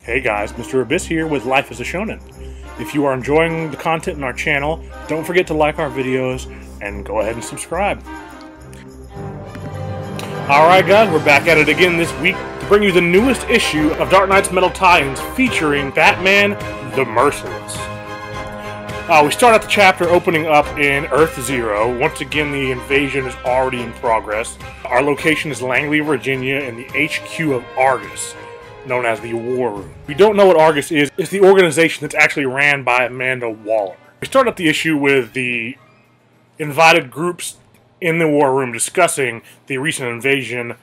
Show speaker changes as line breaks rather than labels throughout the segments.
Hey guys, Mr. Abyss here with Life as a Shonen. If you are enjoying the content in our channel, don't forget to like our videos and go ahead and subscribe. Alright guys, we're back at it again this week to bring you the newest issue of Dark Knight's Metal Titans featuring Batman the Merciless. We start at the chapter opening up in Earth Zero. Once again, the invasion is already in progress. Our location is Langley, Virginia, in the HQ of Argus, known as the War Room. If you don't know what Argus is, it's the organization that's actually ran by Amanda Waller. We start up the issue with the invited groups in the War Room discussing the recent invasion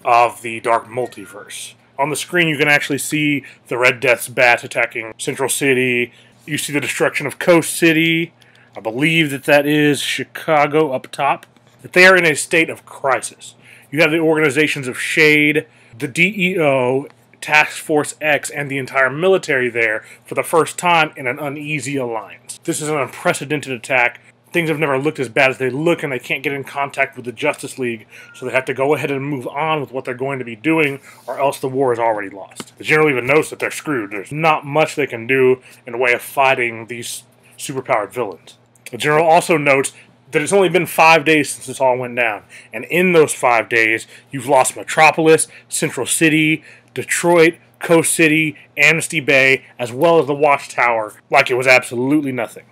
of the Dark Multiverse. On the screen you can actually see the Red Death's bats attacking Central City. You see the destruction of Coast City. I believe that is Chicago up top. That they are in a state of crisis. You have the organizations of SHADE, the DEO, Task Force X, and the entire military there for the first time in an uneasy alliance. This is an unprecedented attack. Things have never looked as bad as they look, and they can't get in contact with the Justice League, so they have to go ahead and move on with what they're going to be doing, or else the war is already lost. The General even knows that they're screwed. There's not much they can do in the way of fighting these superpowered villains. The General also notes that it's only been 5 days since this all went down, and in those 5 days, you've lost Metropolis, Central City, Detroit, Coast City, Amnesty Bay, as well as the Watchtower, like it was absolutely nothing.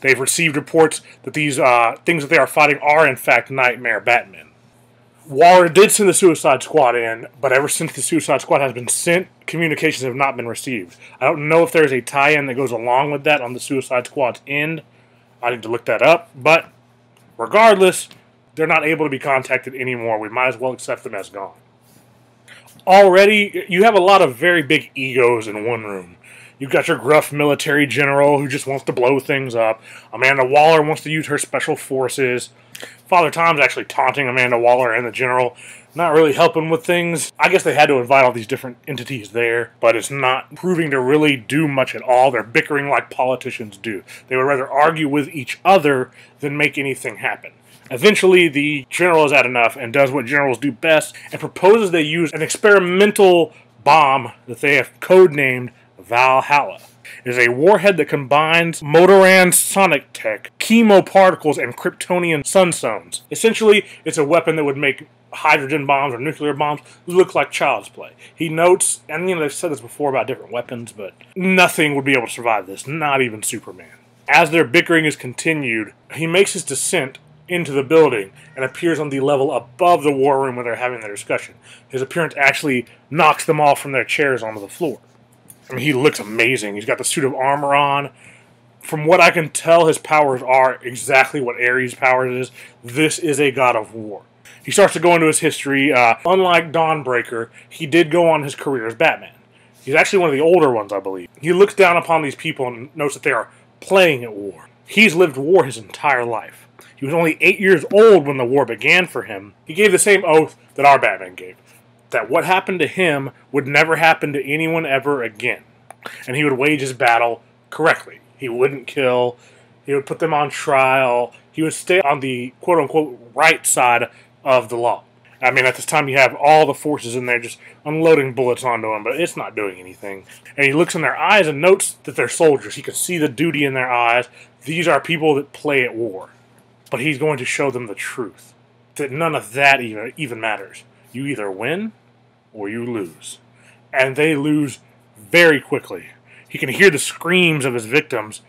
They've received reports that these things that they are fighting are, in fact, Nightmare Batmen. Waller did send the Suicide Squad in, but ever since the Suicide Squad has been sent, communications have not been received. I don't know if there's a tie-in that goes along with that on the Suicide Squad's end. I need to look that up, but regardless, they're not able to be contacted anymore. We might as well accept them as gone. Already, you have a lot of very big egos in one room. You've got your gruff military general who just wants to blow things up. Amanda Waller wants to use her special forces. Father Tom's actually taunting Amanda Waller and the general, not really helping with things. I guess they had to invite all these different entities there, but it's not proving to really do much at all. They're bickering like politicians do. They would rather argue with each other than make anything happen. Eventually, the general has had enough and does what generals do best and proposes they use an experimental bomb that they have codenamed Valhalla. It is a warhead that combines Motoran sonic tech, chemoparticles, and Kryptonian sunstones. Essentially, it's a weapon that would make hydrogen bombs or nuclear bombs look like child's play. He notes, and they've said this before about different weapons, but nothing would be able to survive this, not even Superman. As their bickering is continued, he makes his descent into the building and appears on the level above the war room where they're having their discussion. His appearance actually knocks them all from their chairs onto the floor. I mean, he looks amazing. He's got the suit of armor on. From what I can tell, his powers are exactly what Ares' powers is. This is a god of war. He starts to go into his history. Unlike Dawnbreaker, he did go on his career as Batman. He's actually one of the older ones, I believe. He looks down upon these people and notes that they are playing at war. He's lived war his entire life. He was only 8 years old when the war began for him. He gave the same oath that our Batman gave, that what happened to him would never happen to anyone ever again. And he would wage his battle correctly. He wouldn't kill. He would put them on trial. He would stay on the quote-unquote right side of the law. I mean, at this time you have all the forces in there just unloading bullets onto him, but it's not doing anything. And he looks in their eyes and notes that they're soldiers. He can see the duty in their eyes. These are people that play at war. But he's going to show them the truth, that none of that even matters. You either win or you lose. And they lose very quickly. He can hear the screams of his victims.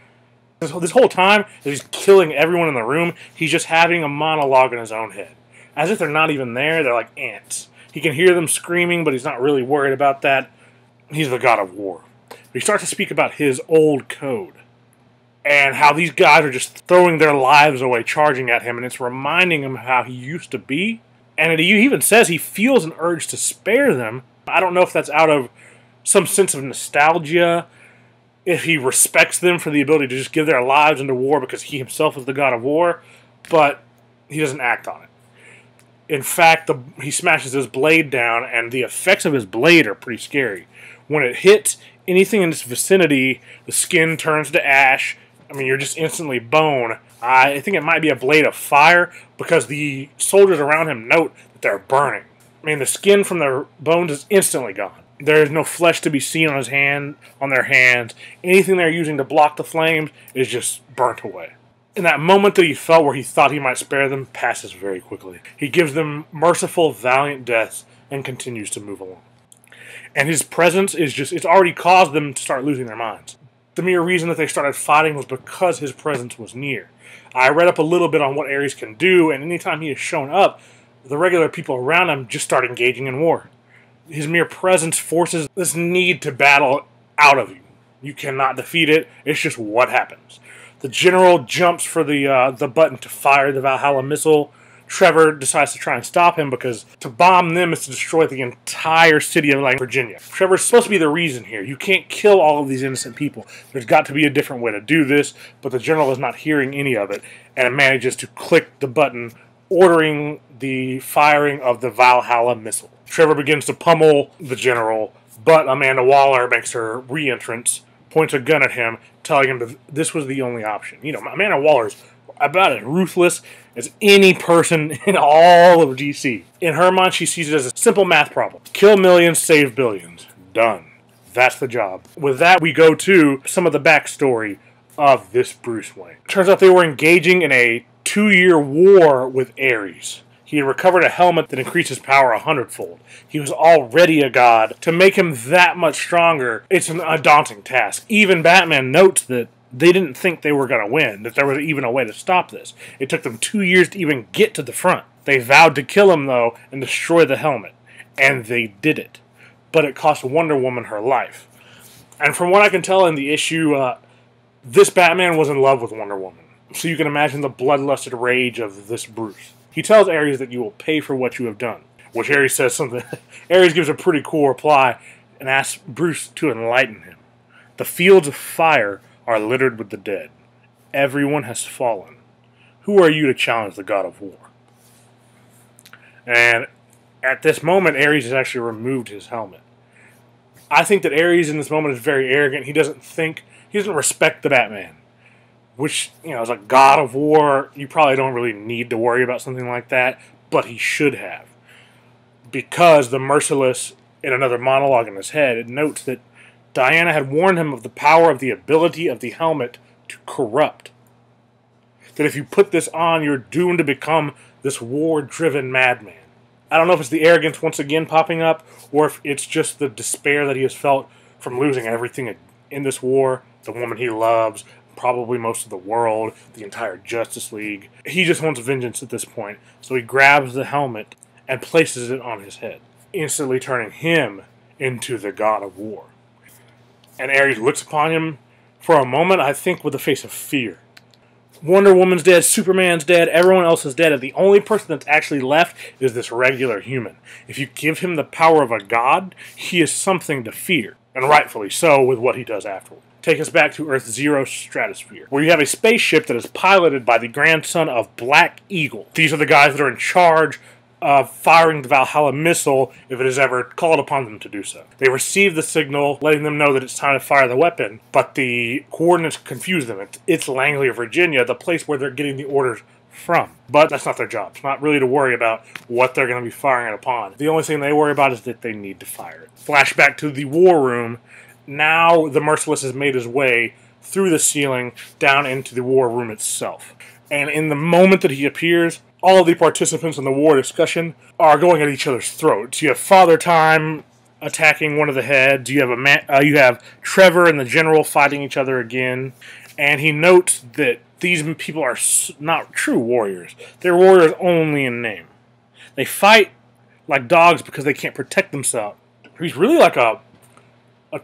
This whole time that he's killing everyone in the room, he's just having a monologue in his own head. As if they're not even there, they're like ants. He can hear them screaming, but he's not really worried about that. He's the god of war. But he starts to speak about his old code. And how these guys are just throwing their lives away, charging at him, and it's reminding him how he used to be. And he even says he feels an urge to spare them. I don't know if that's out of some sense of nostalgia, if he respects them for the ability to just give their lives into war because he himself is the god of war, but he doesn't act on it. In fact, he smashes his blade down, and the effects of his blade are pretty scary. When it hits anything in its vicinity, the skin turns to ash. I mean, you're just instantly bone. I think it might be a blade of fire because the soldiers around him note that they're burning. I mean, the skin from their bones is instantly gone. There is no flesh to be seen on their hands. Anything they're using to block the flames is just burnt away. And that moment that he felt where he thought he might spare them passes very quickly. He gives them merciful, valiant deaths and continues to move along. And his presence it's already caused them to start losing their minds. The mere reason that they started fighting was because his presence was near. I read up a little bit on what Ares can do, and anytime he has shown up, the regular people around him just start engaging in war. His mere presence forces this need to battle out of you. You cannot defeat it. It's just what happens. The general jumps for the button to fire the Valhalla missile. Trevor decides to try and stop him because to bomb them is to destroy the entire city of Virginia. Trevor's supposed to be the reason here. You can't kill all of these innocent people. There's got to be a different way to do this, but the general is not hearing any of it and manages to click the button ordering the firing of the Valhalla missile. Trevor begins to pummel the general, but Amanda Waller makes her re-entrance, points a gun at him, telling him that this was the only option. You know, Amanda Waller's about as ruthless as any person in all of DC. In her mind, she sees it as a simple math problem. Kill millions, save billions. Done. That's the job. With that, we go to some of the backstory of this Bruce Wayne. Turns out they were engaging in a 2-year war with Ares. He had recovered a helmet that increased his power 100-fold. He was already a god. To make him that much stronger, it's a daunting task. Even Batman notes that they didn't think they were going to win, that there was even a way to stop this. It took them 2 years to even get to the front. They vowed to kill him, though, and destroy the helmet. And they did it. But it cost Wonder Woman her life. And from what I can tell in the issue, this Batman was in love with Wonder Woman. So you can imagine the bloodlusted rage of this Bruce. He tells Ares that you will pay for what you have done, which Ares says something. Ares gives a pretty cool reply and asks Bruce to enlighten him. The fields of fire are littered with the dead. Everyone has fallen. Who are you to challenge the god of war? And at this moment, Ares has actually removed his helmet. I think that Ares in this moment is very arrogant. He doesn't respect the Batman. Which, you know, as a god of war, you probably don't really need to worry about something like that, but he should have. Because the Merciless, in another monologue in his head, it notes that Diana had warned him of the power of the ability of the helmet to corrupt. That if you put this on, you're doomed to become this war-driven madman. I don't know if it's the arrogance once again popping up, or if it's just the despair that he has felt from losing everything in this war, the woman he loves, probably most of the world, the entire Justice League. He just wants vengeance at this point, so he grabs the helmet and places it on his head, instantly turning him into the god of war. And Ares looks upon him for a moment, I think, with a face of fear. Wonder Woman's dead, Superman's dead, everyone else is dead, and the only person that's actually left is this regular human. If you give him the power of a god, he is something to fear, and rightfully so with what he does afterward. Take us back to Earth Zero's stratosphere, where you have a spaceship that is piloted by the grandson of Black Eagle. These are the guys that are in charge of firing the Valhalla missile if it is ever called upon them to do so. They receive the signal, letting them know that it's time to fire the weapon, but the coordinates confuse them. It's Langley, Virginia, the place where they're getting the orders from. But that's not their job. It's not really to worry about what they're going to be firing it upon. The only thing they worry about is that they need to fire it. Flashback to the war room. Now the Merciless has made his way through the ceiling down into the war room itself. And in the moment that he appears, all of the participants in the war discussion are going at each other's throats. You have Father Time attacking one of the heads. You have Trevor and the General fighting each other again. And he notes that these people are not true warriors. They're warriors only in name. They fight like dogs because they can't protect themselves. He's really like a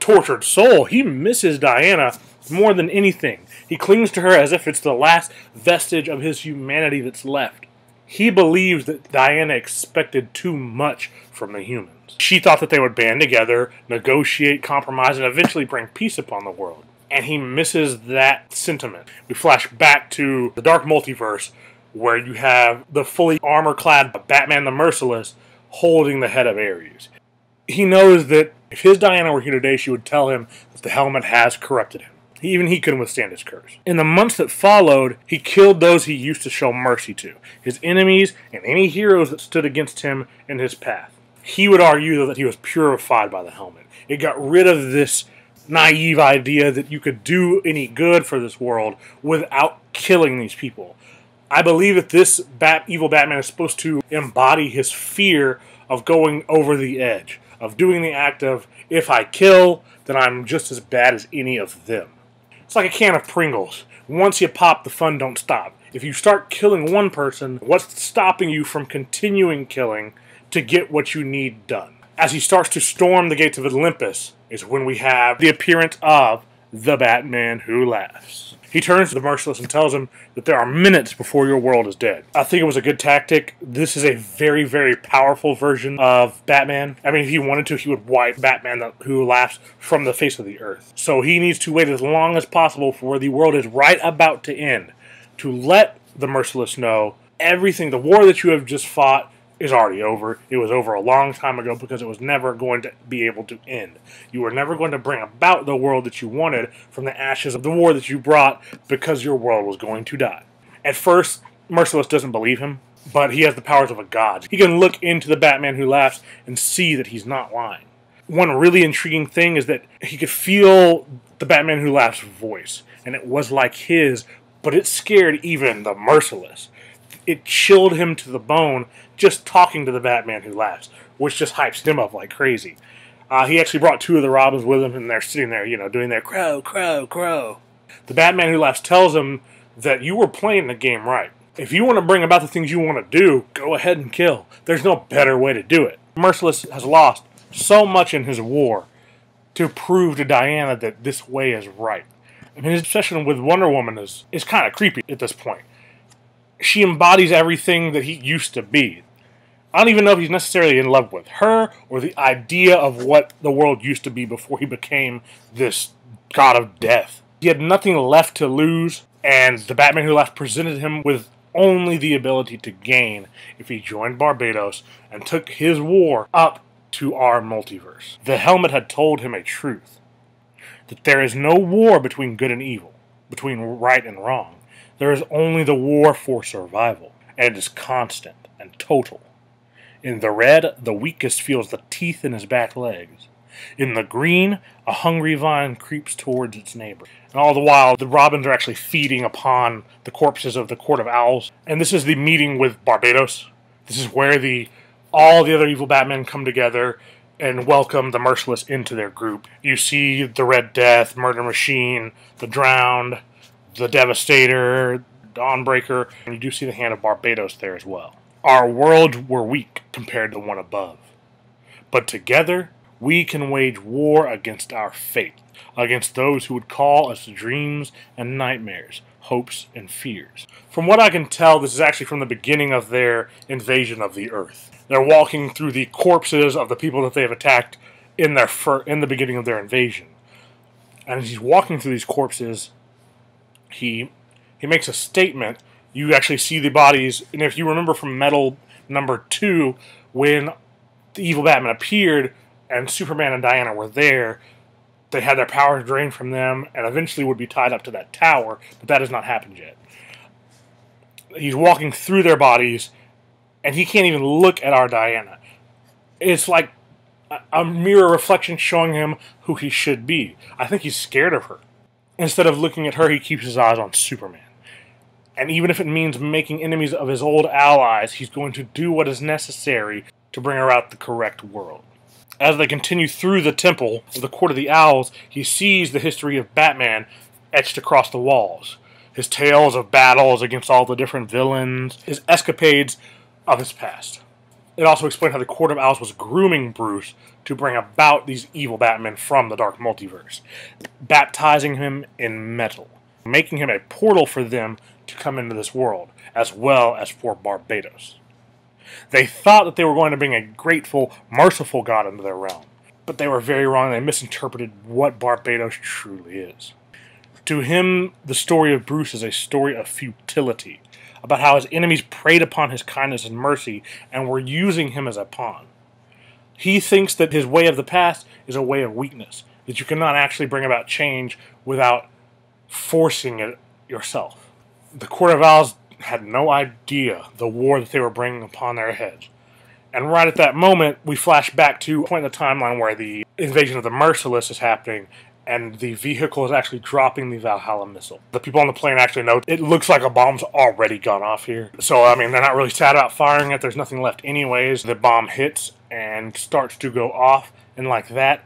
tortured soul. He misses Diana more than anything. He clings to her as if it's the last vestige of his humanity that's left. He believes that Diana expected too much from the humans. She thought that they would band together, negotiate, compromise, and eventually bring peace upon the world. And he misses that sentiment. We flash back to the Dark Multiverse, where you have the fully armor-clad Batman the Merciless holding the head of Ares. He knows that if his Diana were here today, she would tell him that the helmet has corrupted him. Even he couldn't withstand his curse. In the months that followed, he killed those he used to show mercy to, his enemies and any heroes that stood against him in his path. He would argue, though, that he was purified by the helmet. It got rid of this naive idea that you could do any good for this world without killing these people. I believe that this evil Batman is supposed to embody his fear of going over the edge, of doing the act of, if I kill, then I'm just as bad as any of them. It's like a can of Pringles. Once you pop, the fun don't stop. If you start killing one person, what's stopping you from continuing killing to get what you need done? As he starts to storm the gates of Olympus is when we have the appearance of the Batman Who Laughs. He turns to the Merciless and tells him that there are minutes before your world is dead. I think it was a good tactic. This is a very, very powerful version of Batman. I mean, if he wanted to, he would wipe Batman Who Laughs from the face of the earth. So he needs to wait as long as possible for where the world is right about to end, to let the Merciless know everything, the war that you have just fought, is already over. It was over a long time ago because it was never going to be able to end. You were never going to bring about the world that you wanted from the ashes of the war that you brought because your world was going to die. At first, Merciless doesn't believe him, but he has the powers of a god. He can look into the Batman Who Laughs and see that he's not lying. One really intriguing thing is that he could feel the Batman Who Laughs voice, and it was like his, but it scared even the Merciless. It chilled him to the bone just talking to the Batman Who Laughs, which just hypes him up like crazy. He actually brought two of the Robins with him, and they're sitting there, doing their crow, crow, crow. The Batman Who Laughs tells him that you were playing the game right. If you want to bring about the things you want to do, go ahead and kill. There's no better way to do it. Merciless has lost so much in his war to prove to Diana that this way is right. I mean, his obsession with Wonder Woman is kind of creepy at this point. She embodies everything that he used to be. I don't even know if he's necessarily in love with her or the idea of what the world used to be before he became this god of death. He had nothing left to lose, and the Batman Who Laughs presented him with only the ability to gain if he joined Barbados and took his war up to our multiverse. The helmet had told him a truth, that there is no war between good and evil, between right and wrong. There is only the war for survival, and it is constant and total. In the red, the weakest feels the teeth in his back legs. In the green, a hungry vine creeps towards its neighbor. And all the while, the Robins are actually feeding upon the corpses of the Court of Owls. And this is the meeting with Barbados. This is where all the other evil Batmen come together and welcome the Merciless into their group. You see the Red Death, Murder Machine, the Drowned, the Devastator, Dawnbreaker, and you do see the hand of Barbados there as well. Our worlds were weak compared to one above, but together we can wage war against our fate, against those who would call us dreams and nightmares, hopes and fears. From what I can tell, this is actually from the beginning of their invasion of the Earth. They're walking through the corpses of the people that they have attacked in the beginning of their invasion. And as he's walking through these corpses, he makes a statement. You actually see the bodies, and if you remember from Metal number 2, when the evil Batman appeared and Superman and Diana were there, they had their powers drained from them and eventually would be tied up to that tower, but that has not happened yet. He's walking through their bodies, and he can't even look at our Diana. It's like a mirror reflection showing him who he should be. I think he's scared of her. Instead of looking at her, he keeps his eyes on Superman. And even if it means making enemies of his old allies, he's going to do what is necessary to bring about the correct world. As they continue through the temple of the Court of the Owls, he sees the history of Batman etched across the walls. His tales of battles against all the different villains, his escapades of his past. It also explained how the Court of Owls was grooming Bruce to bring about these evil Batmen from the Dark Multiverse, baptizing him in metal, making him a portal for them to come into this world, as well as for Barbados. They thought that they were going to bring a grateful, merciful God into their realm, but they were very wrong. They misinterpreted what Barbados truly is. To him, the story of Bruce is a story of futility, about how his enemies preyed upon his kindness and mercy and were using him as a pawn. He thinks that his way of the past is a way of weakness, that you cannot actually bring about change without forcing it yourself. The Court of Owls had no idea the war that they were bringing upon their heads. And right at that moment, we flash back to a point in the timeline where the invasion of the Merciless is happening, and the vehicle is actually dropping the Valhalla missile. The people on the plane actually know it looks like a bomb's already gone off here. So, I mean, they're not really sad about firing it. There's nothing left anyways. The bomb hits and starts to go off, and like that,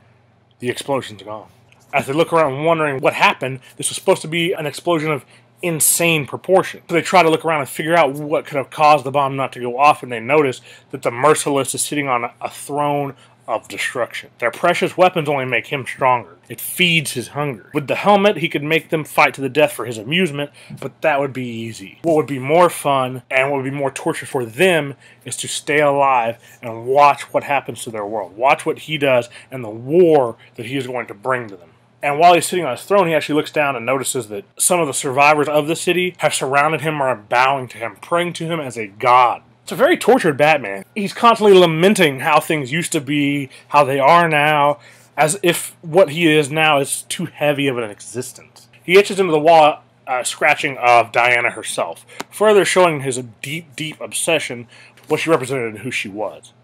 the explosion's gone. As they look around wondering what happened, this was supposed to be an explosion of insane proportion. So they try to look around and figure out what could have caused the bomb not to go off, and they notice that the Merciless is sitting on a throne of destruction. Their precious weapons only make him stronger. It feeds his hunger. With the helmet, he could make them fight to the death for his amusement, but that would be easy. What would be more fun, and what would be more torture for them, is to stay alive and watch what happens to their world. Watch what he does and the war that he is going to bring to them. And while he's sitting on his throne, he actually looks down and notices that some of the survivors of the city have surrounded him or are bowing to him, praying to him as a god. It's a very tortured Batman. He's constantly lamenting how things used to be, how they are now, as if what he is now is too heavy of an existence. He etches into the wall scratching of Diana herself, further showing his deep, deep obsession with what she represented and who she was,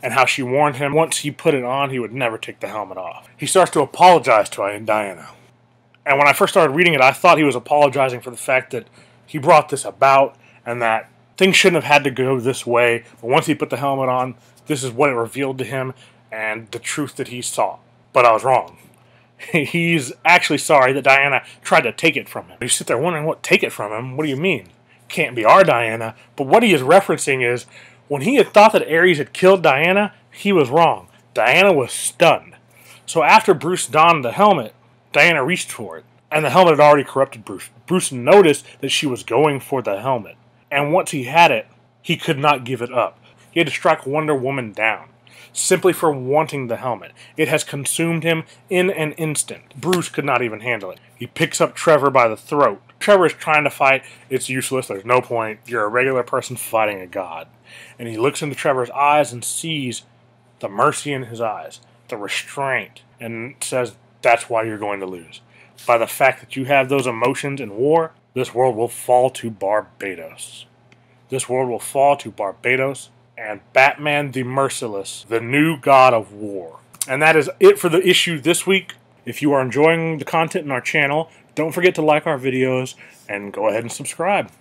and how she warned him once he put it on, he would never take the helmet off. He starts to apologize to Diana. And when I first started reading it, I thought he was apologizing for the fact that he brought this about and that things shouldn't have had to go this way, but once he put the helmet on, this is what it revealed to him and the truth that he saw. But I was wrong. He's actually sorry that Diana tried to take it from him. You sit there wondering, what, take it from him? What do you mean? Can't be our Diana. But what he is referencing is, when he had thought that Ares had killed Diana, he was wrong. Diana was stunned. So after Bruce donned the helmet, Diana reached for it, and the helmet had already corrupted Bruce. Bruce noticed that she was going for the helmet. And once he had it, he could not give it up. He had to strike Wonder Woman down, simply for wanting the helmet. It has consumed him in an instant. Bruce could not even handle it. He picks up Trevor by the throat. Trevor is trying to fight. It's useless. There's no point. You're a regular person fighting a god. And he looks into Trevor's eyes and sees the mercy in his eyes, the restraint, and says, that's why you're going to lose. By the fact that you have those emotions in war, this world will fall to Barbados. This world will fall to Barbados and Batman the Merciless, the new god of war. And that is it for the issue this week. If you are enjoying the content in our channel, don't forget to like our videos and go ahead and subscribe.